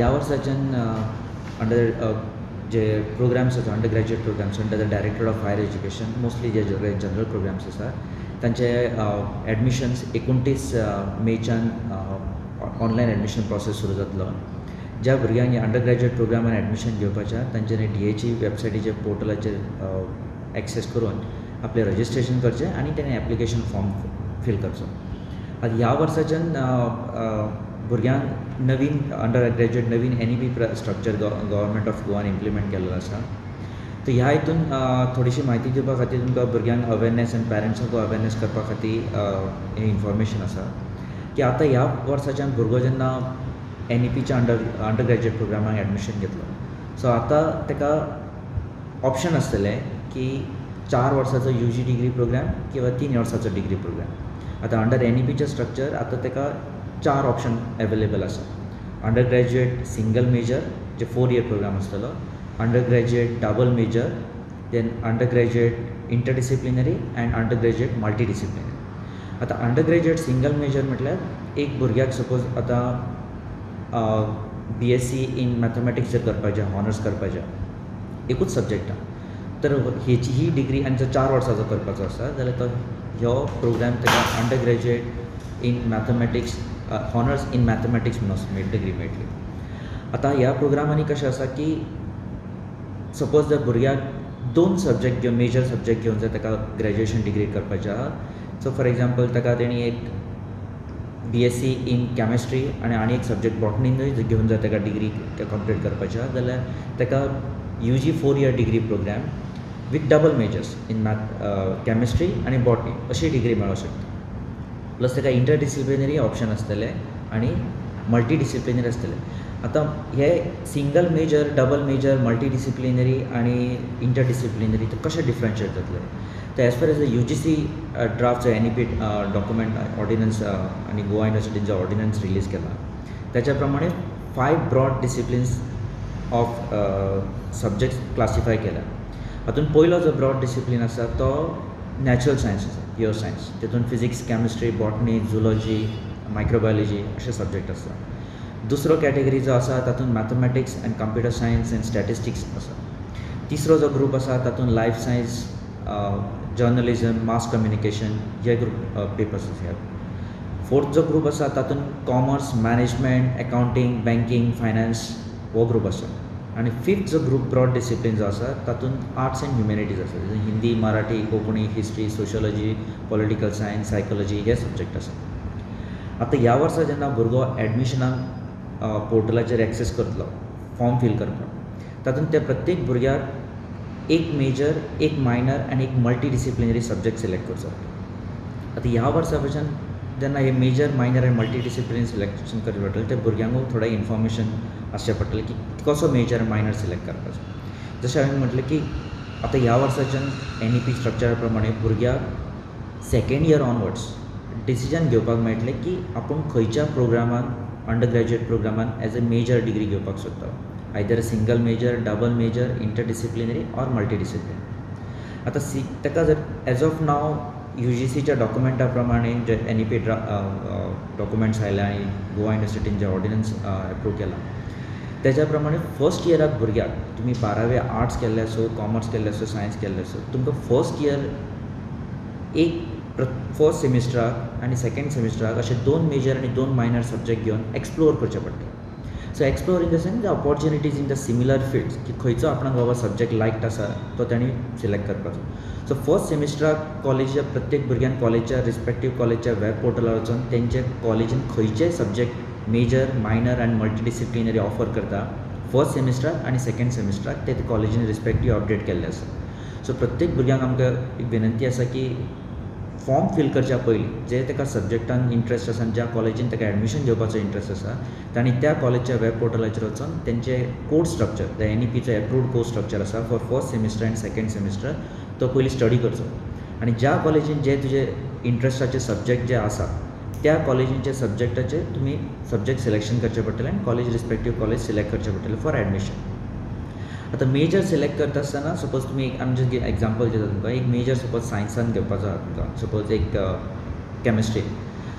ह्या वर्साच्यान अंडर जे प्रोग्राम्स आसा undergraduate programmes under the director of higher education mostly जे जनरल प्रोग्राम्स आसा तांचे एडमिशन्स 29 मेच्यान ऑनलायन एडमिशन प्रोसेस सुरू जातलो. ज्या भुरग्यांक अंडर ग्रॅज्युएट प्रोग्रामान एडमिशन घेवपाच्या तांच्यांनी DAची वेबसायटीचे पोर्टलाचेर एक्सेस करून आपलें रजिस्ट्रेशन करचें आनी तेणें एप्लिकेशन फॉर्म फिल करचो. आतां ह्या वर्साच्यान भुरग्यांक नवीन अंडर ग्रॅज्युएट नवीन NEP स्ट्रक्चर गव्हर्मेंट ऑफ गोवान इम्प्लिमेंट केल्लो आसा. तर ह्या हितून थोडीशी म्हायती दिवपा खातीर तुमकां भुरग्यांक अवेरनेस आनी पॅरंट्सांक अवेरनेस करपा खातीर हें इन्फॉर्मेशन आसा की आतां ह्या वर्साच्यान भुरगो जेन्ना NEPच्या अंडर ग्रॅज्युएट प्रोग्रामाक एडमिशन घेतलो सो आतां ताका ऑप्शन आसतलें की 4 वर्साचो UG डिग्री प्रोग्राम किंवा 3 वर्साचो डिग्री प्रोग्राम. आतां अंडर NEPचें स्ट्रक्चर आतां ताका 4 ऑप्शन अवेलेबल आसा. अंडर ग्रॅज्युएट सिंगल मेजर जे 4 year प्रोग्राम आसतलो, undergraduate double major, then undergraduate interdisciplinary and undergraduate multidisciplinary. आतां अंडर ग्रॅज्युएट सिंगल मेजर म्हटल्यार एक भुरग्याक सपोज आतां BSc इन मॅथमॅटिक्स जर करपाचें हॉनर्स करपाचें एकूच सब्जेक्टान तर हेची ही डिग्री आनी जर 4 वर्साचो करपाचो आसा जाल्यार तो ह्यो प्रोग्राम ताका under graduate in mathematics honours in mathematics म्हणून डिग्री मेळटली. आतां ह्या प्रोग्रामांनी कशें आसा की सपोज जर भुरग्याक 2 सब्जेक्ट घेवन मेजर सब्जेक्ट घेवन जर ताका ग्रॅज्युएशन डिग्री करपाचें आहा सो फॉर एग्जाम्पल ताका तेणी एक BSc इन कॅमिस्ट्री आनी एक सब्जेक्ट बॉटनीनूय घेवन जर ताका डिग्री कंप्लीट करपाची आहा जाल्यार ताका UG 4 year degree programme with double majors in chemistry आनी बॉटनी अशी डिग्री मेळूंक शकता. प्लस ताका इंटरडिसिप्लिनरी ऑप्शन आसतले आनी मल्टी डिसिप्लिनरी आसतले. आतां हे single major double major multidisciplinary आनी इंटरडिसिप्लिनरी ते कशें डिफरन्शिएट जातले तर as far as the UGC ड्राफ्टचो NEP डॉक्युमेंट ऑर्डिनन्स आनी गोवा युनिवर्सिटीचो ऑर्डिनन्स रिलीज केला त्याच्या प्रमाणे 5 broad disciplines of subjects classify केल्या. हातून पयलो जो ब्रॉड डिसिप्लीन आसा तो नॅचरल सायन्स आसा प्युअर सायन्स. तितून physics chemistry botany zoology microbiology अशे सब्जेक्ट आसा. दुसरो कॅटेगरी जो आसा तातूंत mathematics and computer science end statistics आसा. तिसरो जो ग्रूप आसा तातूंत life science journalism mass communication हे ग्रूप पेपर्स आसा. फोर्थ जो ग्रूप आसा तातूंत commerce management accounting banking finance हो ग्रूप आसा. आनी फिफ्थ जो ग्रूप ब्रॉड डिसिप्लीन जो आसा तातूंत आर्ट्स एंड ह्युमॅनिटीज आसा. Hindi Marathi Konkani history sociology political science psychology हे सब्जेक्ट आसा. आतां ह्या वर्सा जेन्ना भुरगो एडमिशनाक पोर्टलाचेर एक्सेस करतलो फॉर्म फिल करपाक तातूंत त्या प्रत्येक भुरग्याक एक मेजर एक मायनर आनी एक मल्टी डिसिप्लिनरी सब्जेक्ट सिलेक्ट करचो. आतां ह्या वर्सा भशेन जेन्ना हे मेजर मायनर आनी मल्टी डिसिप्लिनरी सिलेक्शन करचें पडटलें त्या भुरग्यांकूय थोडें इन्फॉर्मेशन आसचें पडटलें की कसो मेजर मायनर सिलेक्ट करपाचो. जशें हांवें म्हटलें की आतां ह्या वर्साच्यान NEP स्ट्रक्चरा प्रमाणे भुरग्याक सेकेंड इयर ऑनवर्ड्स डिसिजन घेवपाक मेळटलें की आपूण खंयच्या प्रोग्रामान अंडर ग्रॅज्युएट प्रोग्रामान एज अ मेजर डिग्री घेवपाक सोदता. Either single major double major interdisciplinary or multidisciplinary. आतां ताका जर एज ऑफ नाव UGCच्या डॉक्युमेंटा प्रमाणे जे NEP डॉक्युमेंट्स आयल्या आनी गोवा युनिवर्सिटीन जे ऑर्डिनन्स एप्रूव केला त्याच्या प्रमाणे फर्स्ट इयराक भुरग्याक तुमी 12वी आर्ट्स केल्ले असो कॉमर्स केल्ले असो सायन्स केल्ले असो तुमकां फर्स्ट इयर एक फर्स्ट सेमिस्टराक आनी सेकेंड सेमिस्टराक अशे 2 मेजर आनी 2 मायनर सब्जेक्ट घेवन एक्सप्लोर करचें पडटलें. So explore in the sense the opportunities in the similar fields की खंयचो आपणाक बाबा सब्जेक्ट लायक्ड आसा तो तांणी सिलेक्ट करपाचो. सो फर्स्ट सेमिस्टराक कॉलेजीच्या प्रत्येक भुरग्यान कॉलेजच्या रिस्पेक्टीव कॉलेजच्या वेब पोर्टलार वचून तेंचे कॉलेजीन खंयचेय सब्जेक्ट मेजर मायनर आनी मल्टी डिसिप्लिनरी ऑफर करता फर्स्ट सेमिस्टराक आनी सेकेंड सेमिस्टराक ते कॉलेजीन रिस्पेक्टीव अपडेट केल्ले आसा. सो प्रत्येक भुरग्यांक आमकां एक विनंती आसा की फॉर्म फिल करच्या पयलीं जे ताका सब्जेक्टान इंट्रस्ट आसा आनी ज्या कॉलेजीन ताका एडमिशन घेवपाचो इंट्रस्ट आसा तांणी त्या कॉलेजच्या वेब पोर्टलाचेर वचून तेंचे कोर्स स्ट्रक्चर द NEPचो एप्रूव्ड कोर्स स्ट्रक्चर आसा फॉर फर्स्ट सेमिस्टर आनी सेकेंड सेमिस्टर तो पयलीं स्टडी करचो. आनी ज्या कॉलेजीन जे तुजे इंट्रस्टाचे सब्जेक्ट जे आसा त्या कॉलेजींच्या सब्जेक्टाचे तुमी सब्जेक्ट सिलेक्शन करचें पडटलें आनी कॉलेज रिस्पेक्टीव कॉलेज सिलेक्ट करचें पडटलें फॉर एडमिशन. आतां मेजर सिलेक्ट करता आसतना सपोज तुमी आमी जस्ट एग्जांपल दिता तुमकां एक मेजर सपोज सायन्सान घेवपाचो आहा तुमकां सपोज एक केमिस्ट्री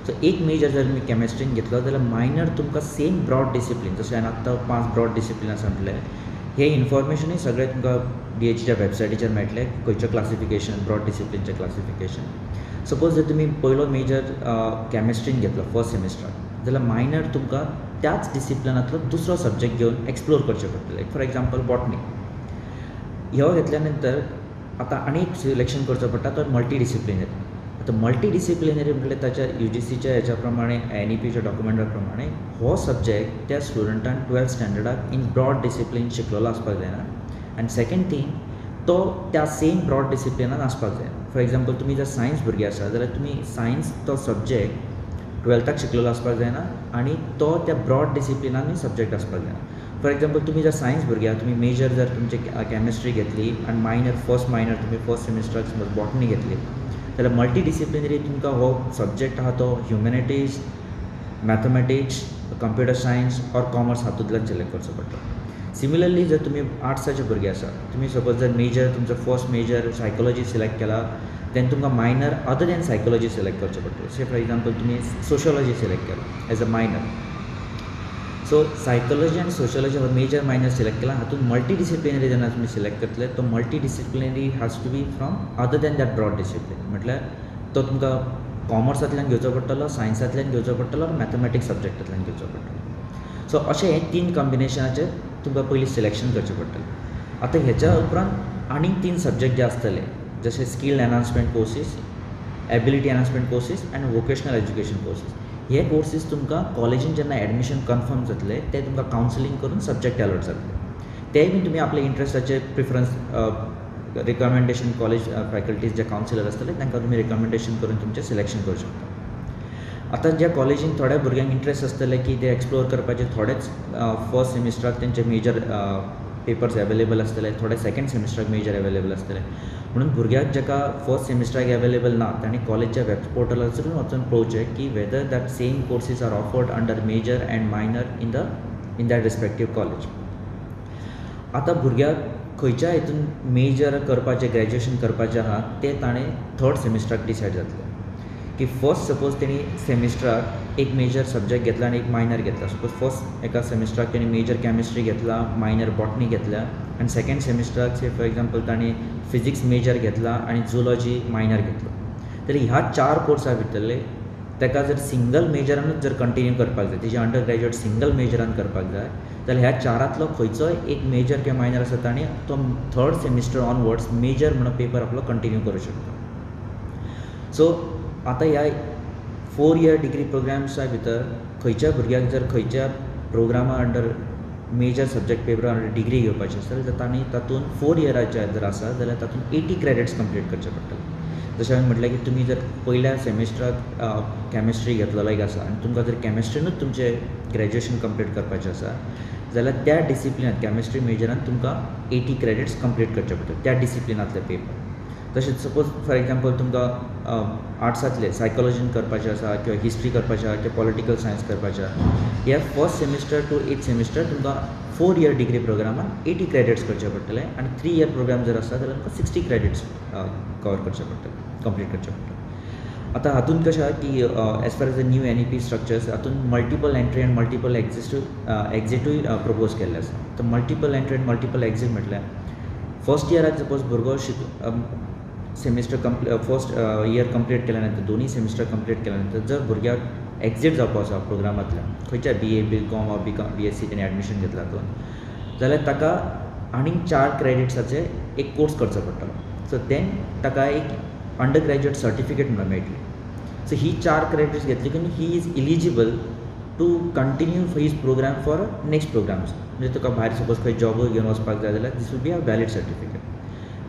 सो एक मेजर जर तुमी कॅमिस्ट्रीन घेतलो जाल्यार मायनर तुमकां सेम ब्रॉड डिसिप्लीन जशें हांवें आत्तां 5 ब्रॉड डिसिप्लीन आसा म्हटलें हे इन्फॉर्मेशनूय सगळें तुमकां DHच्या वेबसायटीचेर मेळटलें खंयचें क्लासिफिकेशन ब्रॉड डिसिप्लिनचें क्लासिफिकेशन सपोज जर तुमी पयलो मेजर कॅमिस्ट्रीन घेतलो फर्स्ट सेमिस्टराक जाल्यार मायनर तुमकां त्याच डिसिप्लिनांतलो दुसरो सब्जेक्ट घेवन एक्सप्लोर करचें पडटलें फॉर एग्जांपल बॉटनी ह्यो घेतल्या नंतर आतां आनी एक सिलेक्शन करचो पडटा तो मल्टी डिसिप्लिनरी आतां मल्टी डिसिप्लिनरी म्हटल्यार ताच्या UGCच्या हेच्या प्रमाणे NEPच्या डॉक्युमेंटा प्रमाणे हो सब्जेक्ट त्या स्टुडंटान 12th स्टँडर्डाक इन ब्रॉड डिसिप्लीन शिकलेलो आसपाक जायना आनी सेकेंड थींग तो त्या सेम ब्रॉड डिसिप्लिनान आसपाक जाय फॉर एग्जांपल तुमी जर सायन्स भुरगे आसा जाल्यार तुमी सायन्स तो सब्जेक्ट 12थाक शिकलेलो आसपाक जायना आनी तो त्या ब्रॉड डिसिप्लिनानूय सब्जेक्ट आसपाक जायना फॉर एग्जांपल तुमी जर सायन्स भुरगे आहा तुमी मेजर जर तुमचे कॅमिस्ट्री घेतली आनी मायनर तुमी फर्स्ट सेमिस्टराक समज बॉटनी घेतली जाल्यार मल्टी डिसिप्लिनरी तुमकां हो सब्जेक्ट आहा तो humanities mathematics computer science or commerce हातूंतल्यान सिलेक्ट करचो पडटा सिमिलरली जर तुमी आर्ट्साचे भुरगे आसा तुमी सपोज जर मेजर तुमचो फर्स्ट मेजर सायकोलॉजी सिलेक्ट केला देन तुमकां minor other than psychology select करचें पडटलें से फॉर एग्जांपल तुमी सोशियोलॉजी सिलेक्ट केला as a minor so psychology आनी सोशियोलॉजी हो मेजर मायनर सिलेक्ट केला हातूंत मल्टी डिसिप्लिनरी जेन्ना तुमी सिलेक्ट करतले तो multidisciplinary has to be from other than that broad discipline म्हटल्यार तो तुमकां कॉमर्सांतल्यान घेवचो पडटलो सायन्सांतल्यान घेवचो पडटलो मॅथमॅटिक्स सब्जेक्टांतल्यान घेवचो पडटलो सो अशें हे 3 कॉम्बिनेशनाचेर तुमकां पयलीं सिलेक्शन करचें पडटलें आतां हेच्या उपरांत आनीक 3 सब्जेक्ट जे आसतले जशे skill enhancement courses ability enhancement courses आनी वोकेशनल एज्युकेशन कोर्सीस हे कोर्सीस तुमकां कॉलेजीन जेन्ना एडमिशन कन्फर्म जातले ते तुमकां कावन्सिलींग करून सब्जेक्ट अलॉट जातले तेय बी तुमी आपल्या इंट्रस्टाचे प्रिफरन्स रिकमेंडेशन कॉलेज फॅकल्टीज जे कावन्सिलर आसतले तांकां तुमी रिकमेंडेशन करून तुमचें सिलेक्शन करूं शकता आतां ज्या कॉलेजीन थोड्या भुरग्यांक इंट्रस्ट आसतले की ते एक्सप्लोर करपाचे थोडेच फर्स्ट सेमिस्टराक तेंचे मेजर पेपर्स अवेलेबल आसतले थोडे सेकेंड सेमिस्टराक मेजर अवेलेबल आसतले म्हणून भुरग्याक जाका फर्स्ट सेमिस्टराक अवेलेबल ना तांणी कॉलेजच्या वेब पोर्टलाचेर वचून पळोवचें की whether that same courses are offered under major and minor in that respective college आतां भुरग्याक खंयच्या हितून मेजर करपाचें ग्रॅज्युएशन करपाचें आहा तें ताणें थर्ड सेमिस्टराक डिसायड जातलें की फर्स्ट सपोज तेणी सेमिस्टराक एक मेजर सब्जेक्ट घेतला आनी एक मायनर घेतला सपोज फर्स्ट एका सेमिस्टराक तेणी मेजर कॅमिस्ट्री घेतला मायनर बॉटनी घेतल्या आनी सेकेंड सेमिस्टराक से फॉर एग्जांपल ताणें फिजिक्स मेजर घेतला आनी झुलॉजी मायनर घेतलो जाल्यार ह्या 4 कोर्सा भितरले ताका जर सिंगल मेजरानूच जर कंटिन्यू करपाक जाय तेजे अंडर ग्रॅज्युएट सिंगल मेजरान करपाक जाय जाल्यार ह्या 4रांतलो खंयचोय एक मेजर किंवा मायनर आसा ताणें तो थर्ड सेमिस्टर ऑनवर्ड्स मेजर म्हणून पेपर आपलो कंटिन्यू करूं शकता सो आतां ह्या 4 इयर डिग्री प्रोग्राम्सा भितर खंयच्या भुरग्याक जर खंयच्या प्रोग्रामा under major subject paper under degree घेवपाची आसत जाल्यार तांणी तातूंत 4 इयराचे जर आसा जाल्यार तातूंत 80 क्रेडिट्स कंप्लीट करचे पडटले जशें हांवें म्हटलें की तुमी जर पयल्या सेमिस्टराक कॅमिस्ट्री घेतलेलो एक आसा आनी तुमकां जर कॅमिस्ट्रीनूच तुमचें ग्रॅज्युएशन कंप्लीट करपाचें आसा जाल्यार त्या डिसिप्लिनांत कॅमिस्ट्री मेजरान तुमकां 80 क्रेडिट्स कंप्लीट करचे पडटले त्या डिसिप्लिनांतले पेपर तशेंच सपोज फॉर एग्जांपल तुमकां आर्ट्सांतले सायकोलॉजीन करपाचें आसा किंवा हिस्ट्री करपाचें आसा किंवा पॉलिटिकल सायन्स करपाचें आसा ह्या first semester to 8th semester तुमकां 4 इयर डिग्री प्रोग्रामान 80 क्रेडिट्स करचे पडटले आनी 3 इयर प्रोग्राम जर आसा जाल्यार तुमकां 60 क्रेडिट्स कवर करचे पडटले कंप्लीट करचे पडटले आतां हातूंत कशें आसा की age far as the new NEP structures हातूंत मल्टिपल एंट्री आनी मल्टिपल एक्झिटूय प्रपोज केल्ले आसा तर मल्टिपल एंट्री आनी मल्टिपल एक्झिट म्हटल्यार फर्स्ट इयराक सपोज भुरगो सेमिस्टर फर्स्ट इयर कंप्लीट केल्या नंतर दोनी सेमिस्टर कंप्लीट केल्या नंतर जर भुरग्याक एक्झिट जावपाक आसा प्रोग्रामांतल्यान खंयच्या BA BCom वा BSc तेणी एडमिशन घेतला तातूंत जाल्यार ताका आनीक 4 क्रेडिट्साचे एक कोर्स करचो पडटलो सो देन ताका एक अंडर ग्रॅज्युएट सर्टिफिकेट म्हणून मेळटली सो ही 4 क्रेडिट्स घेतली की he is eligible to continue his programme for next programmes म्हणजे तुका भायर सपोज खंय जॉब घेवन वचपाक जाय जाल्यार this will be a valid certificate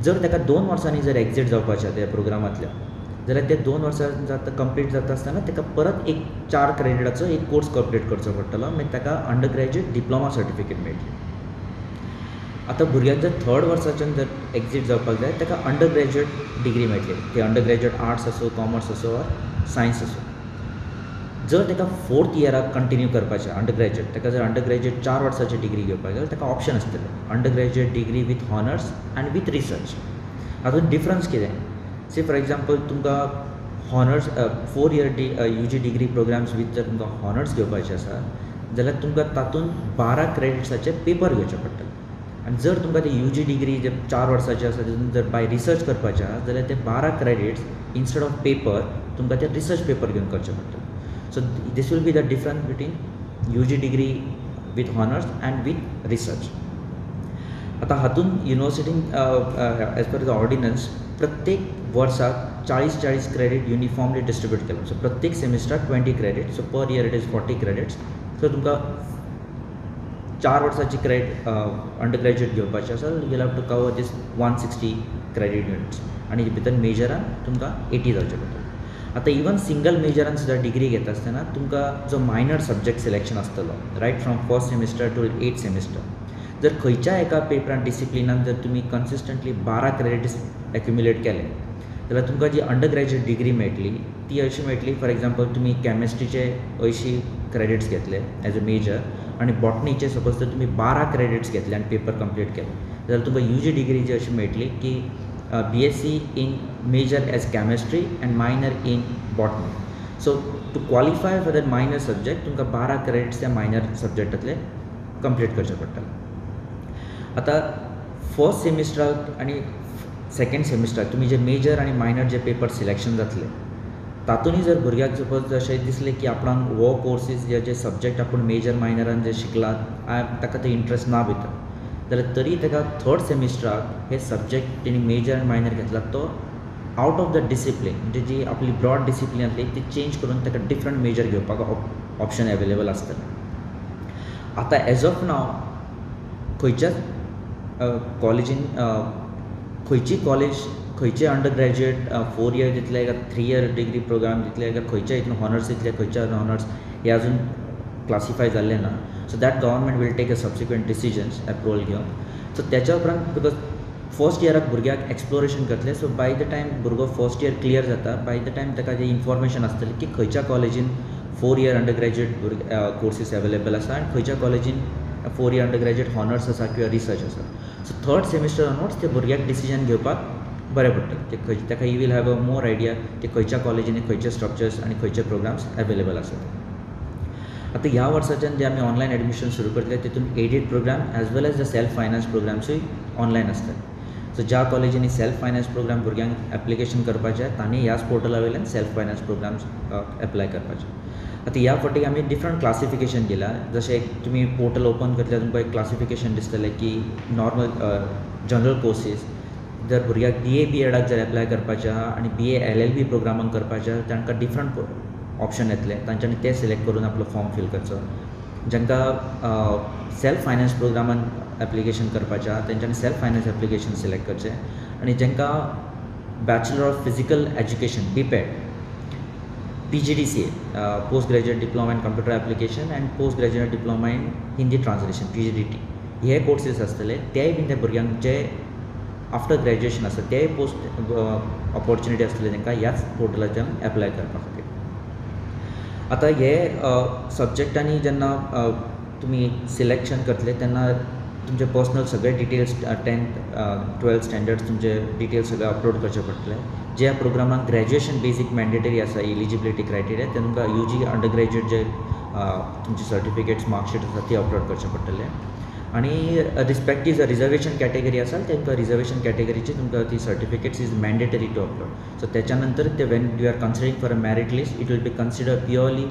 जर ताका 2 वर्सांनी जर एक्झिट जावपाचें त्या प्रोग्रामांतल्यान जाल्यार ते 2 वर्सां जाता कंप्लीट जाता आसतना ताका परत एक 4 क्रेडिटाचो एक कोर्स कंप्लीट करचो पडटलो मागीर ताका अंडर ग्रॅज्युएट डिप्लोमा सर्टिफिकेट मेळटली आतां भुरग्याक जर 3rd वर्साच्यान जर एक्झिट जावपाक जाय ताका अंडर ग्रॅज्युएट डिग्री मेळटली ते अंडर ग्रॅज्युएट आर्ट्स आसूं कॉमर्स आसूं वा सायन्स आसूं जर ताका 4th इयराक कंटिन्यू करपाचें अंडर ग्रॅज्युएट ताका जर अंडर ग्रॅज्युएट 4 वर्सांची डिग्री घेवपाक जाय ताका ऑप्शन आसतलें undergraduate degree with honours आनी वीथ रिसर्च हातूंत डिफरन्स कितें से फॉर एग्जांपल तुमकां honours 4 year UG degree programmes with जर तुमकां हॉनर्स घेवपाचे आसा जाल्यार तुमकां तातूंत 12 क्रेडिट्साचे पेपर घेवचे पडटले आनी जर तुमकां ते UG डिग्री जे 4 वर्साचे आसा तितून जर बाय रिसर्च करपाचें आसा जाल्यार ते 12 क्रेडिट्स इन्स्टेड ऑफ पेपर तुमकां ते रिसर्च पेपर घेवन करचे पडटले. So this will be the difference between UG degree with honours and with research. आतां हातून युनिवर्सिटीन एज पर द ऑर्डिनन्स प्रत्येक वर्साक 40 क्रेडिट युनिफॉर्मली डिस्ट्रीब्यूट केलो. सो प्रत्येक सेमिस्टराक 20 credit. So per year it is 40 credits. So तुमकां 4 वर्साची अंडर ग्रॅज्युएट घेवपाची आसा you have to cover this 160 credit units आनी भितर मेजरान तुमकां 80 जावचे पडटले. आतां इवन सिंगल मेजरान सुद्दां डिग्री घेता आसतना तुमकां जो मायनर सब्जेक्ट सिलेक्शन आसतलो right from first semester to 8th semester जर खंयच्या एका पेपरान डिसिप्लिनान जर तुमी कन्सिस्टंटली 12 क्रेडिट्स एक्युमुलेट केले जाल्यार तुमकां जी अंडर ग्रॅज्युएट डिग्री मेळटली ती अशी मेळटली. फॉर एग्जाम्पल तुमी कॅमिस्ट्रीचे 80 क्रेडिट्स घेतले एज अ मेजर आनी बॉटनीचे सपोज जर तुमी 12 क्रेडिट्स घेतले आनी पेपर कंप्लीट केले जाल्यार तुमकां UG डिग्री जी अशी मेळटली की BSc in major as chemistry and minor in botany. So to qualify for that minor subject तुमकां 12 क्रेडिट्स त्या मायनर सब्जेक्टांतले कंप्लीट करचे पडटले. आतां फर्स्ट सेमिस्टराक आनी सेकेंड सेमिस्टराक तुमी जे मेजर आनी मायनर जे पेपर सिलेक्शन जातले तातूंतय जर भुरग्याक सपोज अशें दिसलें की आपणाक वो कोर्सीस जे सब्जेक्ट आपूण मेजर मायनरान जे शिकलात ताका ते इंट्रस्ट ना भितर जाल्यार तरी ताका थर्ड सेमिस्टराक हे सब्जेक्ट तेणी मेजर आनी मायनर घेतला तो आवट ऑफ द डिसिप्लीन म्हणजे जी आपली ब्रॉड डिसिप्लीन आसली ती चेंज करून ताका डिफरंट मेजर घेवपाक ऑप्शन अवेलेबल आसतलें. आतां एज ऑफ नाव खंयच्याच कॉलेजीन खंयची कॉलेज खंयचे अंडर ग्रॅज्युएट 4 इयर दितले काय 3 इयर डिग्री प्रोग्राम दितले काय खंयच्या हितून हॉनर्स दितले खंयच्या हॉनर्स हे अजून क्लासिफाय जाल्लें ना. So that government will take a subsequent decisions approval घेवन. सो त्याच्या उपरांत बिकॉज फर्स्ट इयराक भुरग्याक एक्सप्लोरेशन करतले सो बाय द टायम भुरगो फर्स्ट इयर क्लियर जाता बाय द टायम ताका जी इन्फॉर्मेशन आसतली की खंयच्या कॉलेजीन 4 year undergraduate courses available आसा आनी खंयच्या कॉलेजीन 4 इयर अंडर ग्रॅज्युएट हॉनर्स आसा किंवा रिसर्च आसा. सो थर्ड सेमिस्टर ऑनवर्ड्स ते भुरग्याक डिसिजन घेवपाक बरें पडटलें ते खंय ताका you will have a more idea की खंयच्या कॉलेजींनी खंयचे स्ट्रक्चर्स आनी खंयचे प्रोग्राम्स अवेलेबल आसात. आतां ह्या वर्साच्यान जे आमी ऑनलायन एडमिशन सुरू करतले तितून aided program as well as the self finance प्रोग्राम्सूय ऑनलायन आसतात. सो ज्या कॉलेजींनी सेल्फ फायनान्स प्रोग्राम भुरग्यांक एप्लिकेशन करपाचें तांणी ह्याच पोर्टला वयल्यान सेल्फ फायनान्स प्रोग्राम्स एप्लाय करपाचे. आतां ह्या फावटी आमी डिफरंट क्लासिफिकेशन दिलां जशें तुमी पोर्टल ओपन करतल्यार तुमकां एक क्लासिफिकेशन दिसतलें की नॉर्मल जनरल कोर्सीस जर भुरग्याक BA BEडाक जर एप्लाय करपाचें आहा आनी BA LLB प्रोग्रामांक करपाचें आहा तांकां डिफरंट ऑप्शन येतले तांच्यांनी ते सिलेक्ट करून आपलो फॉर्म फिल करचो. जांकां सेल्फ फायनान्स प्रोग्रामान एप्लिकेशन करपाचें आहा तेंच्यांनी सेल्फ फायनान्स एप्लिकेशन सिलेक्ट करचें आनी जांकां bachelor of physical education BPED PGDCA post graduate diploma in computer application end post graduate diploma in Hindi translation PGDT हे कोर्सीस आसतले तेय बीन त्या भुरग्यांक जे आफ्टर ग्रॅज्युएशन आसा तेय पोस्ट ऑपॉर्च्युनिटी आसतले तांकां ह्याच पोर्टलाच्यान एप्लाय करपा खातीर. आतां हे सब्जेक्टांनी जेन्ना तुमी सिलेक्शन करतले तेन्ना तुमचे पर्सनल सगळे डिटेल्स 10th 12th स्टँडर्ड्स तुमचे डिटेल्स सगळे अपलोड करचे पडटले. ज्या प्रोग्रामाक ग्रॅज्युएशन बेजीक मॅन्डेटरी आसा एलिजिबिलिटी क्रायटेरिया ते तुमकां UG अंडर ग्रॅज्युएट जे तुमचे सर्टिफिकेट्स मार्कशीट आसा ती अपलोड करचे पडटले आनी रिस्पेक्टीव जर रिजर्वेशन कॅटेगरी आसा तेंकां रिजर्वेशन कॅटेगरीची तुमकां ती certificates is mandatory to upload. So त्याच्या नंतर ते when you are considering for a merit list it will be consider purely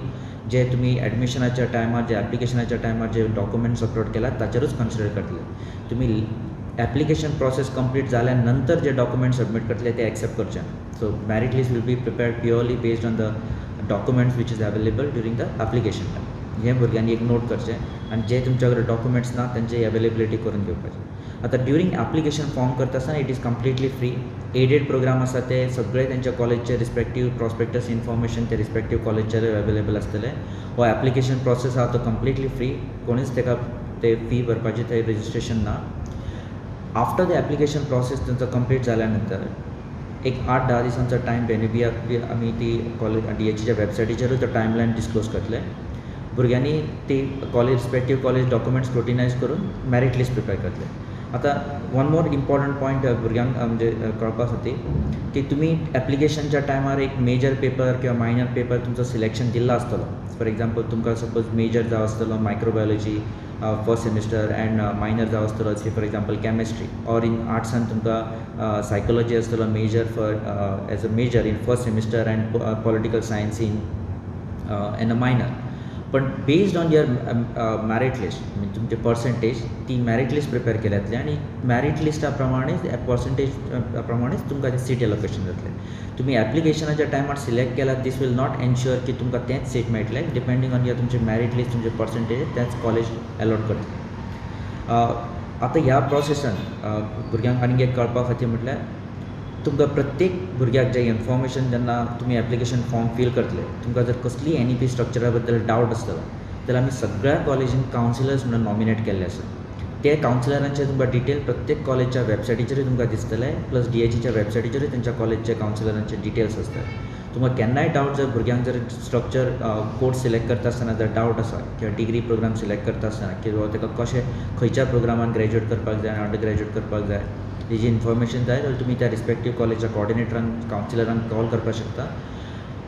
जे तुमी एडमिशनाच्या टायमार जे एप्लिकेशनाच्या टायमार जे डॉक्युमेंट्स अपलोड केलात ताचेरूच कन्सिडर करतले. तुमी एप्लिकेशन प्रोसेस कंप्लीट जाल्या नंतर जे डॉक्युमेंट्स सबमीट करतले ते एक्सेप्ट करचे. So merit list will be prepared purely based on the documents which is available during the application time. हे भुरग्यांनी एक नोट करचें आनी जे तुमच्या कडेन डॉक्युमेंट्स ना तेंची अवेलेबिलिटी करून घेवपाची. आतां ड्युरींग एप्लिकेशन फॉर्म करता आसतना it is completely free. Aided programme आसा ते सगळे तेंच्या कॉलेजचे रिस्पेक्टीव प्रॉस्पेक्टस इन्फॉर्मेशन ते रिस्पेक्टीव कॉलेजचेर अवेलेबल आसतले. हो एप्लिकेशन प्रोसेस आहा तो कंप्लिटली फ्री कोणीच ताका ते फी भरपाची थंय रजिस्ट्रेशन ना. आफ्टर द एप्लिकेशन प्रोसेस तुमचो कंप्लीट जाल्या नंतर एक 8-10 दिसांचो टायम बेनिबी आमी ती कॉलेज DHEच्या वेबसायटीचेरूच तो टायमलायन डिस्क्लोज करतले. भुरग्यांनी ती कॉलेज रिस्पेक्टीव कॉलेज डॉक्युमेंट्स स्क्रुटिनायज करून मेरीट लिस्ट प्रिपेर करतले. आतां वन मोर इम्पॉर्टंट पॉयंट भुरग्यांक म्हणजे कळपा खातीर की तुमी एप्लिकेशनच्या टायमार एक मेजर पेपर किंवा मायनर पेपर तुमचो सिलेक्शन दिल्लो आसतलो. फॉर एग्जाम्पल तुमकां सपोज मेजर जावं आसतलो microbiology first semester and minor जावं आसतलो for example chemistry, or in आर्ट्सान तुमकां सायकोलॉजी आसतलो major for as a major in first semester and political science in a minor. पण based on your merit list म्हणजे तुमचे पर्संटेज ती merit list prepare केल्यांतले आनी मॅरिट लिस्टा प्रमाणेच पर्संटेज प्रमाणेच तुमकां सीट एलोकेशन जातलें. तुमी एप्लिकेशनाच्या टायमार सिलेक्ट केलात दीस वील नॉट एन्श्युअर की तुमकां तेंच सीट मेळटलें. डिपेंडींग ऑन युअर तुमचे मॅरिट लिस्ट तुमचे पर्संटेज तेंच कॉलेज अलॉट करतलें. आतां ह्या प्रोसेसान भुरग्यांक आनीक एक कळपा खातीर म्हटल्यार तुमकां प्रत्येक भुरग्याक जें इन्फॉर्मेशन जेन्ना तुमी एप्लिकेशन फॉर्म फील करतले तुमकां जर कसली NEP स्ट्रक्चरा बद्दल डावट आसतलो जाल्यार आमी सगळ्या कॉलेजीन कावन्सिलर्स म्हणून नॉमिनेट केल्ले आसा. ते कावन्सिलरांचे तुमकां डिटेल प्रत्येक कॉलेजच्या वेबसायटीचेरूय तुमकां दिसतले, प्लस DHEच्या वेबसायटीचेरूय तेंच्या कॉलेजच्या कावन्सिलरांचे डिटेल्स आसतात. तुमकां केन्नाय डावट जर भुरग्यांक जर स्ट्रक्चर कोर्स सिलेक्ट करता आसतना जर डावट आसा किंवा डिग्री प्रोग्राम सिलेक्ट करता आसतना की बाबा ताका कशें खंयच्या प्रोग्रामान ग्रॅज्युएट करपाक जाय, अंडर ग्रॅज्युएट करपाक जाय, तेजी इन्फॉर्मेशन जाय जाल्यार तुमी त्या रिस्पेक्टीव कॉलेजच्या कॉर्डिनेटरांक कावन्सिलरांक कॉल करपाक शकता.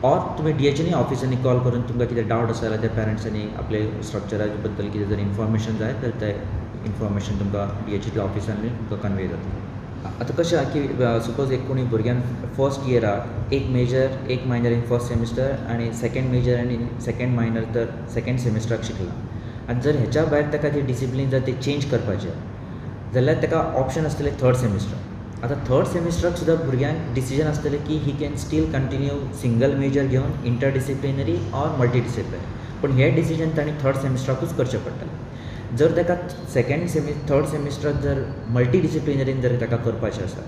ऑर तुमी DHEनी ऑफिसांनी कॉल करून तुमकां कितें डावट आसा जाल्यार त्या पेरंट्सांनी आपले स्ट्रक्चरा बद्दल कितें जर इन्फॉर्मेशन जाय जाल्यार तें इन्फॉर्मेशन तुमकां DHEच्या ऑफिसांनी तुमकां कन्वे जातलें. आतां कशें आहा की सपोज एक कोणी भुरग्यान फर्स्ट इयराक एक मेजर एक मायनर इन फर्स्ट सेमिस्टर आनी सेकेंड मेजर आनी सेकेंड मायनर तर सेकेंड सेमिस्टराक शिकला आनी जर हेच्या भायर ताका ती डिसिप्लीन जर ते चेंज करपाचें जाल्यार ताका ऑप्शन आसतलें थर्ड सेमिस्टर. आतां थर्ड सेमिस्टराक सुद्दां भुरग्यांक डिसिजन आसतलें की he can still continue single major घेवन इंटरडिसिप्लिनरी ऑर मल्टीडिसिप्लिनरी, पूण हें डिसिजन तांणी थर्ड सेमिस्टराकूच करचें पडटलें. जर ताका थर्ड सेमिस्टराक जर मल्टीडिसिप्लिनरीन जर ताका करपाचें आसा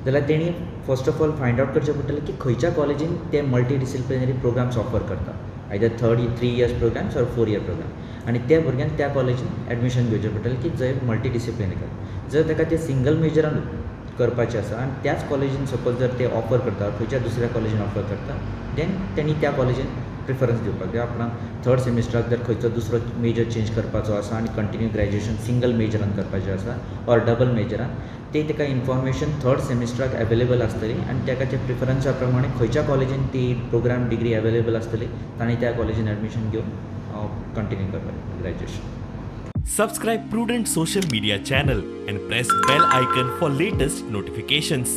जाल्यार तेणी first of all find out करचें पडटलें की खंयच्या कॉलेजीन ते मल्टीडिसिप्लिनरी प्रोग्राम्स ऑफर करता, either 3 years programmes or 4 year programme, आनी त्या भुरग्यांक त्या कॉलेजीन एडमिशन घेवचें पडटलें की जंय मल्टीडिसिप्लिनरी. जर ताका ते सिंगल मेजरान करपाचें आसा आनी त्याच कॉलेजीन सपोज जर ते ऑफर करता खंयच्या दुसऱ्या कॉलेजीन ऑफर करता देन तेणी त्या कॉलेजीन प्रिफरन्स दिवपाक जाय. आपणाक थर्ड सेमिस्टराक जर खंयचो दुसरो मेजर चेंज करपाचो आसा आनी कंटिन्यू ग्रॅज्युएशन सिंगल मेजरान करपाचें आसा ऑर डबल मेजरान, ते ताका इन्फॉर्मेशन थर्ड सेमिस्टराक अवेलेबल आसतली आनी ताका त्या प्रिफरन्सा प्रमाणे खंयच्या कॉलेजीन ती प्रोग्राम डिग्री अवेलेबल आसतली तांणी त्या कॉलेजीन एडमिशन घेवन कंटिन्यू करपाचें graduation. Subscribe Prudent social media channel and press bell icon for latest notifications.